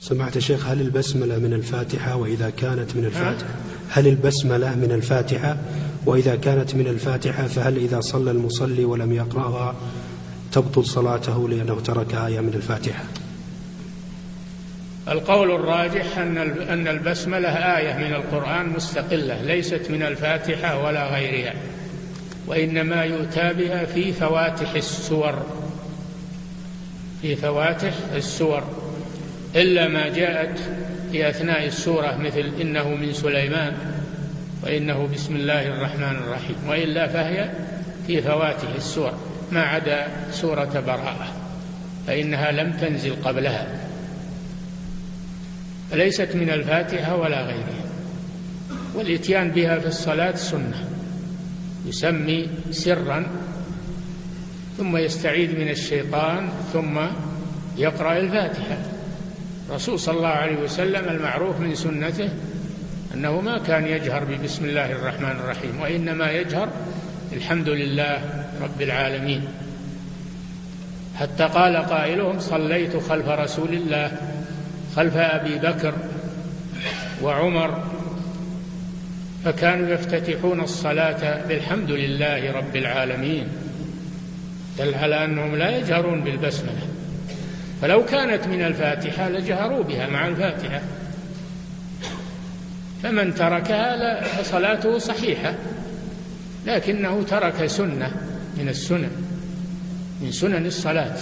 سمعت شيخ، هل البسملة من الفاتحة؟ وإذا كانت من الفاتحة هل البسملة من الفاتحة؟ وإذا كانت من الفاتحة فهل إذا صلى المصلي ولم يقرأها تبطل صلاته لأنه ترك آية من الفاتحة؟ القول الراجح أن البسملة آية من القرآن مستقلة، ليست من الفاتحة ولا غيرها، وإنما يؤتى بها في فواتح السور، في فواتح السور، إلا ما جاءت في أثناء السورة مثل إنه من سليمان وإنه بسم الله الرحمن الرحيم، وإلا فهي في فواتح السور ما عدا سورة براءة فإنها لم تنزل قبلها، ليست من الفاتحة ولا غيرها. والإتيان بها في الصلاة سنة، يسمي سرا ثم يستعيذ من الشيطان ثم يقرأ الفاتحة. الرسول صلى الله عليه وسلم المعروف من سنته أنه ما كان يجهر ببسم الله الرحمن الرحيم، وإنما يجهر الحمد لله رب العالمين، حتى قال قائلهم صليت خلف رسول الله خلف أبي بكر وعمر فكانوا يفتتحون الصلاة بالحمد لله رب العالمين، دل على أنهم لا يجهرون بالبسملة. فلو كانت من الفاتحة لجهروا بها مع الفاتحة، فمن تركها فصلاته صحيحة، لكنه ترك سنة من السنن، من سنن الصلاة.